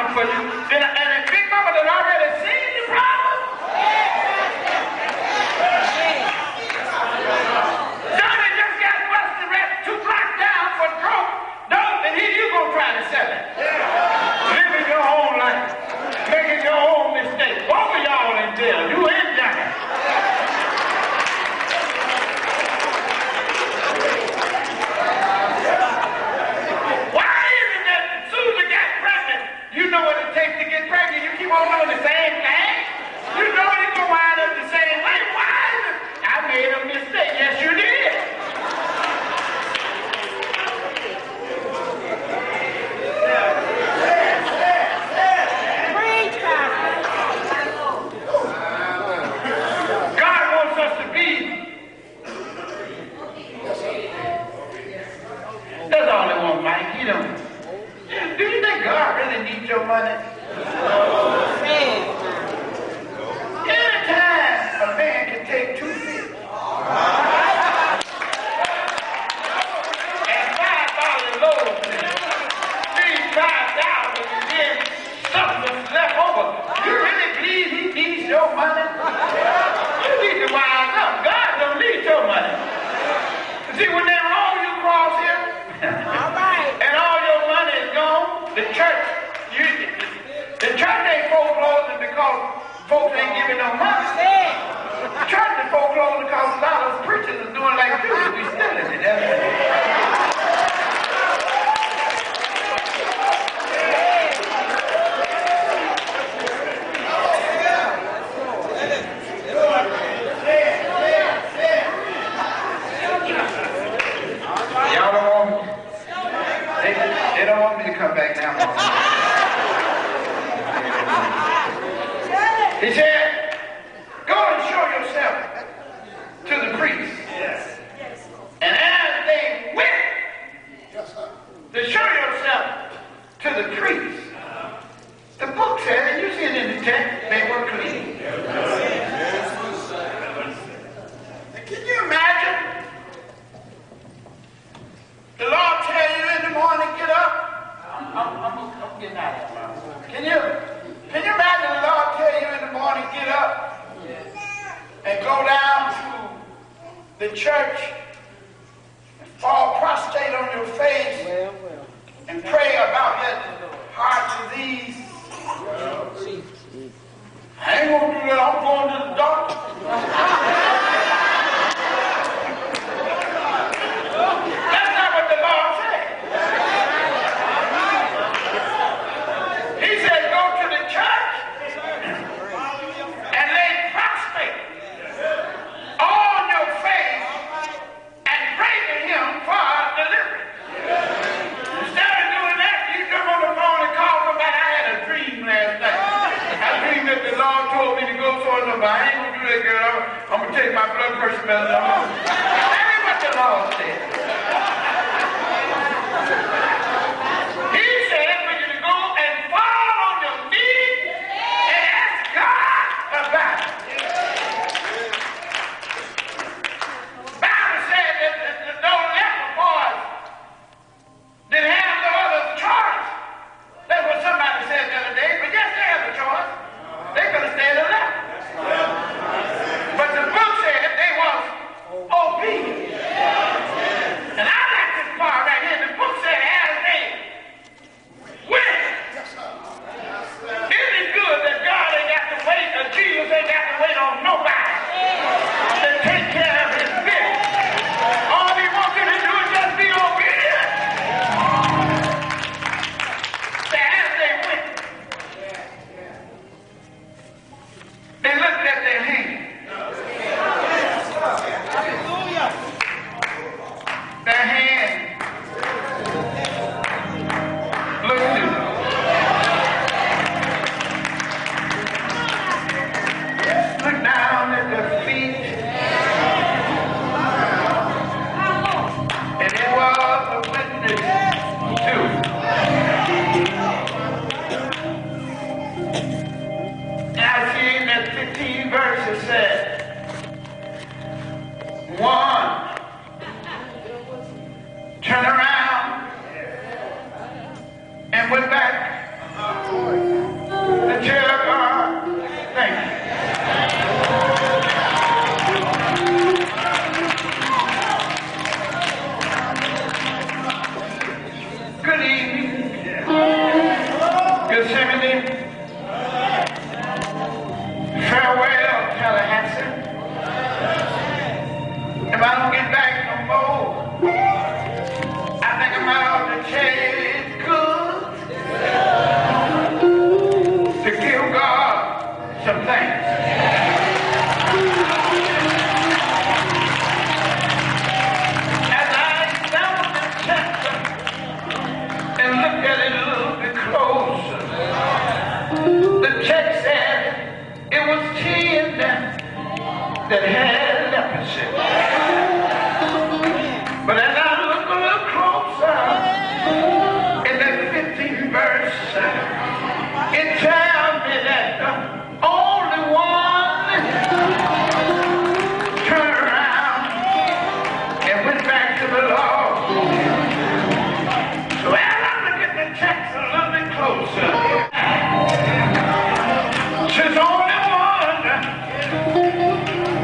problem for you. And the Big Mama had already seen the problem. Johnny just got busted arrested 2 blocks down for dope, and here you gonna try to sell it. Living your own life, making your own mistakes. Both of y'all in jail, you and Johnny. Why is it that Susan got pregnant? You know what it takes to get pregnant. You keep on doing the same thing. You know you're gonna wind up the same way. Why is it? I made a mistake. Yes, you did. God wants us to be. That's all they want, Mike. You don't. Do you think God really needs your money? Anytime a man can take 2 fish and $5 loaves and feed 5,000 and then something's left over, you really believe he needs your money? You need to wise up. God don't need your money. See, when they roll you across here, and all your money is gone, the church ain't foreclosing because folks ain't giving no money. The church is foreclosing because a lot of preachers are doing like you. We stealing it. Y'all don't want me. They don't want me to come back now. He said, go and show yourself to the priest. And as they went to show yourself to the priest, the book said, and you see it in the text, they were clean. Can you imagine? The Lord tell you in the morning, get up. I'm getting out of here. Can you imagine the Lord tell you in the morning, get up and go down to the church and fall prostrate on your face and pray about that heart disease? I ain't gonna do that. I'm going to the doctor. That's not what the Lord said. He said, go to the church and lay prostrate on your face and pray to him for deliverance. Instead of doing that, you come on the phone and call somebody. I had a dream last night. I dreamed that the Lord told me to go so and so, but I ain't gonna do that, girl. I'm gonna take my blood pressure medicine. That ain't what the Lord said. He said for you to go and fall on your knees and ask God about it. Bible said that those leper boys didn't have no other choice. That's what somebody said the other day. But yes, they have a choice. They could have stayed alive. But the book said they was obedient. that had leprosy. But as I look a little closer, in that 15th verse, it tells me that the only one turned around and went back to the Lord. So as I look at the text a little bit closer, she's only one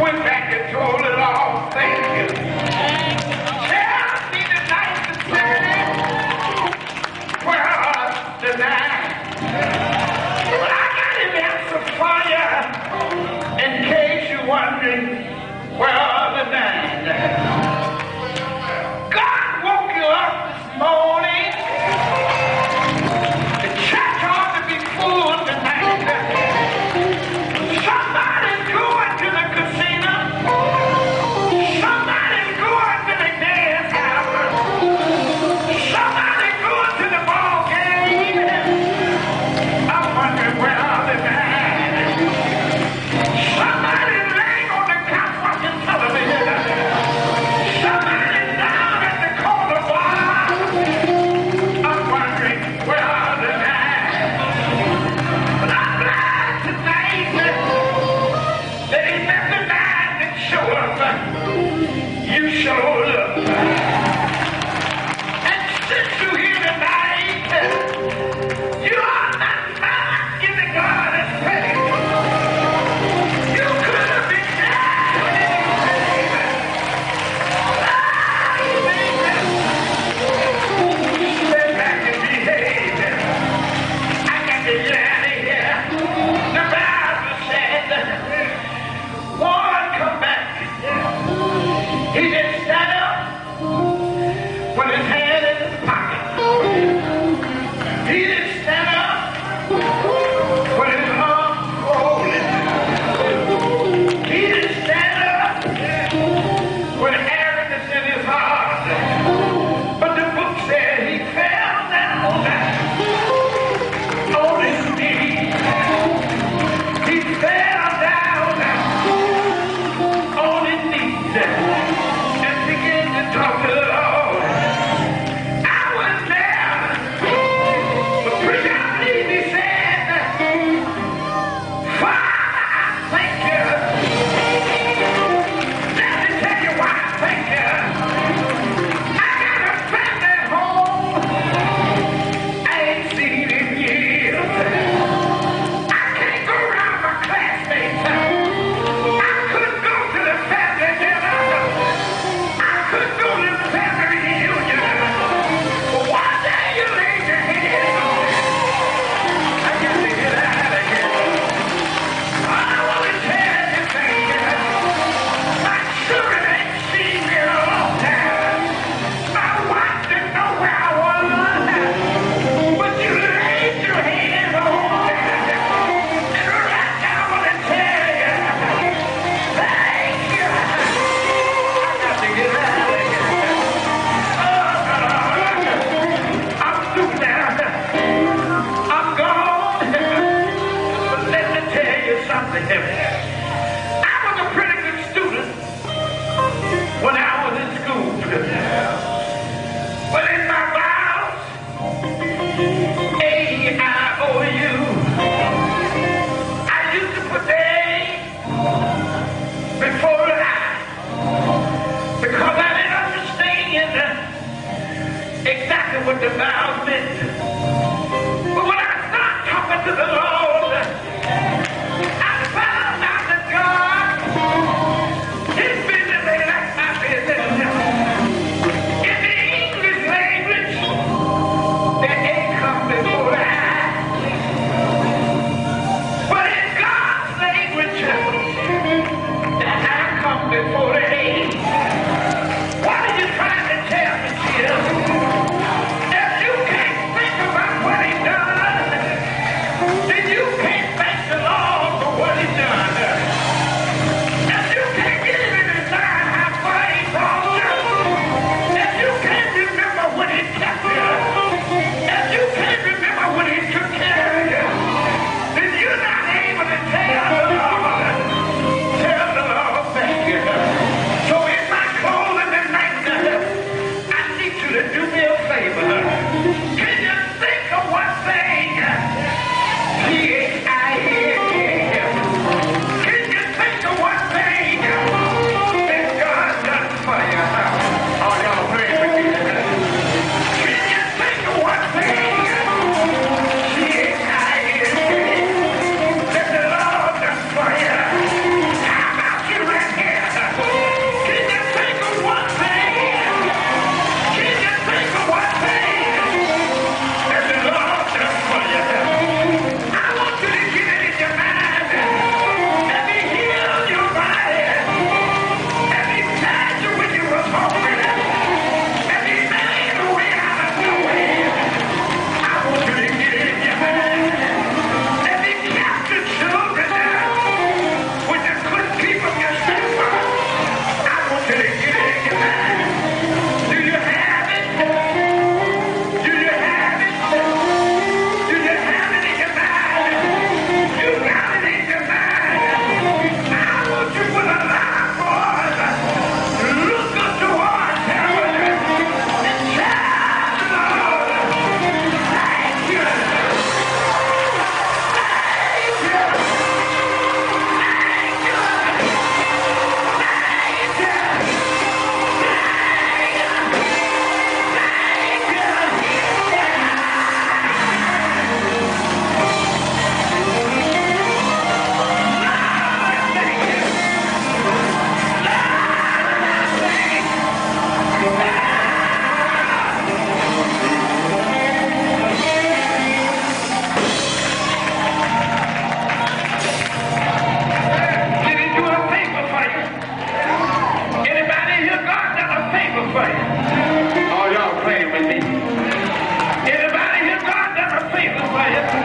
went back and told the Lord, thank you. Tell me tonight the secret, where are the nine? But I got an answer for you, in case you're wondering, where are the nine? God woke you up this morning. The church ought to be full tonight. Somebody's going to the casino. Somebody's going to the dance house. Somebody's going to the ball game. I'm wondering where are the nine? Somebody's laying on the couch watching television. Somebody's down at the corner bar. I'm wondering where are the nine? But I'm glad tonight that ain't nothing bad that show up. You showed up. And since you're here tonight, you are not found giving God a praise. You could have been dead. Step back and behave. I got to get out of here. The Bible said, one come back. He just stand up with his hand in his pocket. He just stand up with his arms folded. He just stand up with arrogance in his heart. But the book said he fell down on his knees. He fell down on his knees and began to talk to the Lord. I was there. But pretty I believe he said, Father, I thank you. Let me tell you why I thank you. I got a family at home I ain't seen in years. I can't go around my classmates. I couldn't go to the family dinner. I couldn't go to the family reunion. But one day you laid your hands on me. I got to get out of here. I want to tell you, thank you. My children ain't seen me in a long time. My wife didn't know where I was. But you laid your hands on me. And right now I want to tell you, thank you. I got to get out of here. I'm through now. I'm gone. But let me tell you something. I was a pretty good student when I was in school. But in my vows, A-I-O-U, I used to put the A before the I, because I didn't understand exactly what the vows meant. But when I started talking to the Lord, I found out that God, His business ain't like my business. In the English language, the A comes before the I. But in God's language, the I comes before the A. What are you trying to tell me, Cheairs? If you can't think about what He done, then quiet.